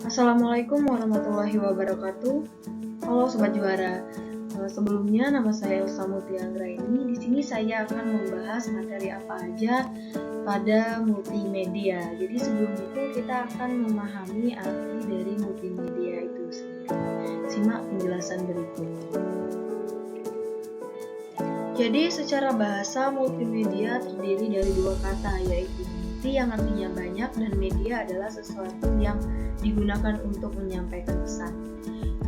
Assalamualaikum warahmatullahi wabarakatuh. Halo Sobat Juara. Sebelumnya nama saya Elsa Mutia Anggraini. Di sini saya akan membahas materi apa aja pada multimedia. Jadi sebelum itu kita akan memahami arti dari multimedia itu sendiri. Simak penjelasan berikut. Jadi secara bahasa multimedia terdiri dari dua kata, yaitu multi yang artinya banyak dan media adalah sesuatu yang digunakan untuk menyampaikan pesan.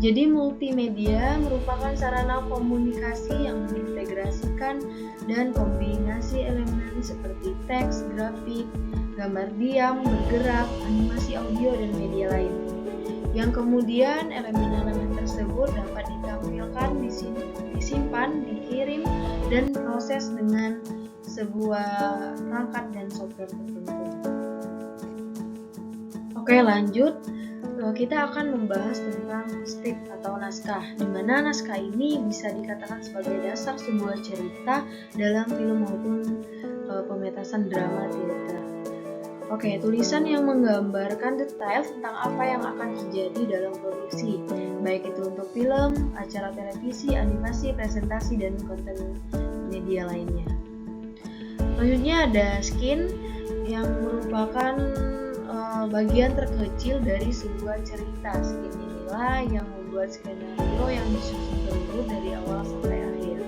Jadi multimedia merupakan sarana komunikasi yang mengintegrasikan dan kombinasi elemen seperti teks, grafik, gambar diam, bergerak, animasi audio, dan media lain. Yang kemudian elemen-elemen tersebut dapat ditampilkan, disimpan, dikirim, dan proses dengan sebuah perangkat dan software tertentu. Oke, lanjut. Kita akan membahas tentang skrip atau naskah, di mana naskah ini bisa dikatakan sebagai dasar sebuah cerita dalam film maupun pementasan drama teater. Oke, tulisan yang menggambarkan detail tentang apa yang akan terjadi dalam produksi, baik itu untuk film, acara televisi, animasi, presentasi, dan konten media lainnya. Selanjutnya ada skin yang merupakan bagian terkecil dari sebuah cerita. Skin inilah yang membuat skenario yang disusun terus dari awal sampai akhir.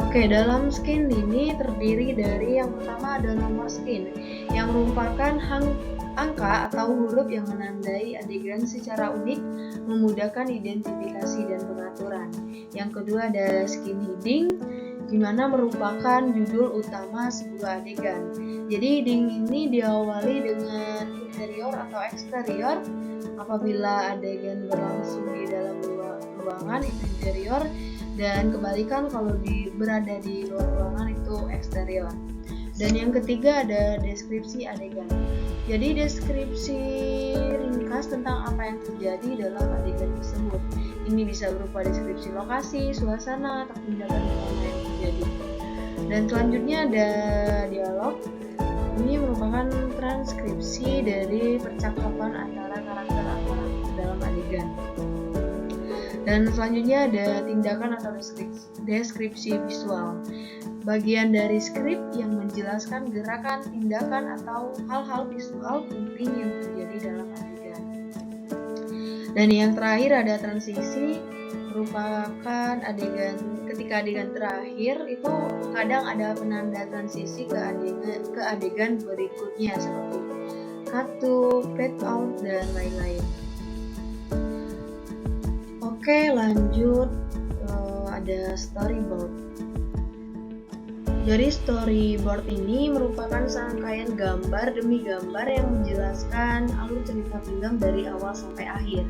Oke, dalam skin ini terdiri dari yang pertama ada nomor skin yang merupakan angka atau huruf yang menandai adegan secara unik, memudahkan identifikasi dan pengaturan. Yang kedua ada skin heading, di mana merupakan judul utama sebuah adegan. Jadi heading ini diawali dengan interior atau eksterior. Apabila adegan berlangsung di dalam ruangan itu interior, dan kebalikan kalau berada di luar ruangan itu eksterior. Dan yang ketiga ada deskripsi adegan. Jadi deskripsi ringkas tentang apa yang terjadi dalam adegan tersebut. Ini bisa berupa deskripsi lokasi, suasana, atau tindakan utama yang terjadi. Dan selanjutnya ada dialog. Ini merupakan transkripsi dari percakapan antara karakter dalam adegan. Dan selanjutnya ada tindakan atau deskripsi visual. Bagian dari skrip yang menjelaskan gerakan, tindakan, atau hal-hal visual penting yang terjadi dalam adegan. Dan yang terakhir ada transisi, merupakan ketika adegan terakhir itu kadang ada penanda transisi ke adegan berikutnya seperti cut to, fade out, dan lain-lain. Oke, lanjut. Ada storyboard. Jadi storyboard ini merupakan serangkaian gambar demi gambar yang menjelaskan alur cerita film dari awal sampai akhir,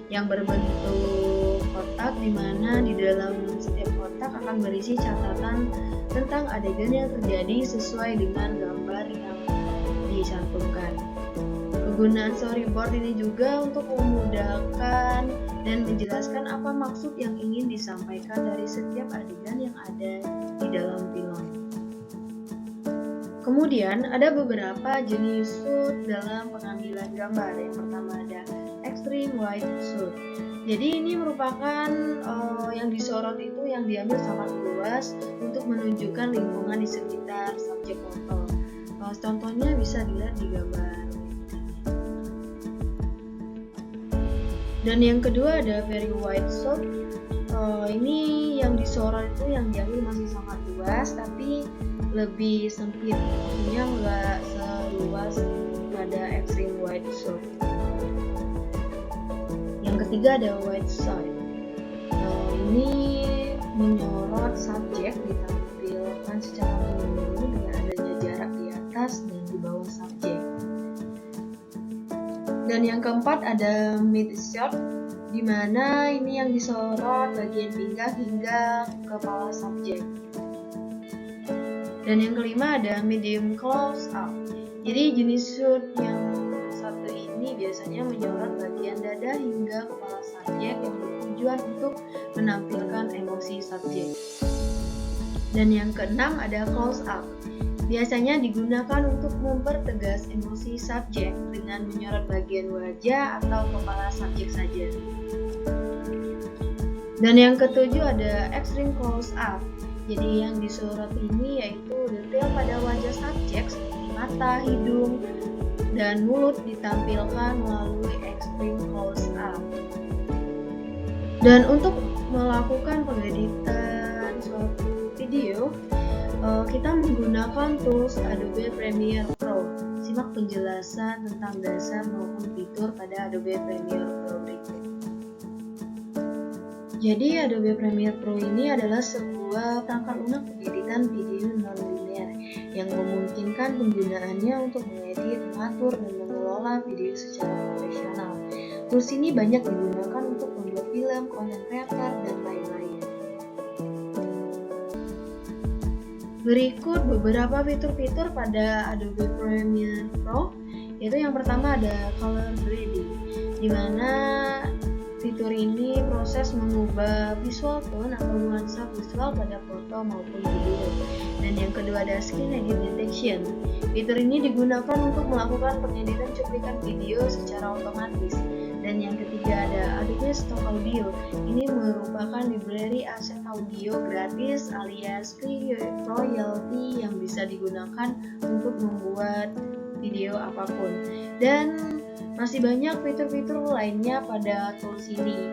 yang berbentuk kotak, di mana di dalam setiap kotak akan berisi catatan tentang adegan yang terjadi sesuai dengan gambar yang dicantumkan. Kegunaan storyboard ini juga untuk memudahkan dan menjelaskan apa maksud yang ingin disampaikan dari setiap adegan yang ada di dalam film. Kemudian ada beberapa jenis shoot dalam pengambilan gambar. Yang pertama ada extreme wide shoot. Jadi ini merupakan yang disorot itu yang diambil sangat luas untuk menunjukkan lingkungan di sekitar subjek foto. Contohnya bisa dilihat di gambar. Dan yang kedua ada very wide shot. Ini yang disorot itu yang diambil masih sangat luas tapi lebih sempit, maksudnya nggak seluas pada extreme wide shot. Yang ketiga ada wide shot. Ini menyorot subjek ditampilkan secara menyeluruh dengan adanya jarak di atas dan di bawah subjek. Dan yang keempat ada mid shot, di mana ini yang disorot bagian pinggang hingga kepala subjek. Dan yang kelima ada medium close up. Jadi jenis shoot yang satu ini biasanya menyorot bagian dada hingga kepala subjek yang bertujuan untuk menampilkan emosi subjek. Dan yang keenam ada close up. Biasanya digunakan untuk mempertegas emosi subjek dengan menyorot bagian wajah atau kepala subjek saja. Dan yang ketujuh ada extreme close up. Jadi yang disorot ini yaitu detail pada wajah subjek seperti mata, hidung, dan mulut ditampilkan melalui extreme close up. Dan untuk melakukan pengeditan suatu video, kita menggunakan tools Adobe Premiere Pro. Simak penjelasan tentang dasar maupun fitur pada Adobe Premiere Pro berikut. Jadi Adobe Premiere Pro ini adalah sebuah perangkat lunak pengeditan video non-linear yang memungkinkan penggunaannya untuk mengedit, mengatur, dan mengelola video secara profesional. Tools ini banyak digunakan untuk membuat film, content creator, dan lain-lain. Berikut beberapa fitur-fitur pada Adobe Premiere Pro, yaitu yang pertama ada color grading, di mana fitur ini proses mengubah visual tone atau nuansa visual pada foto maupun video. Dan yang kedua ada screen edit detection. Fitur ini digunakan untuk melakukan pengeditan cuplikan video secara otomatis. Dan yang ketiga ada Adobe Stock Audio. Ini merupakan library aset audio gratis alias free royalty yang bisa digunakan untuk membuat video apapun. Dan masih banyak fitur-fitur lainnya pada tools ini.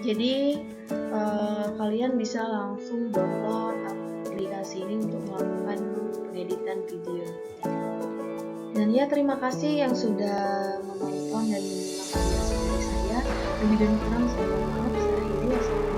Jadi kalian bisa langsung download aplikasi ini untuk melakukan pengeditan video. Dan ya, terima kasih yang sudah menonton dan menyimak video dari saya. Lebih dan kurang saya mohon maaf. Saya akhiri.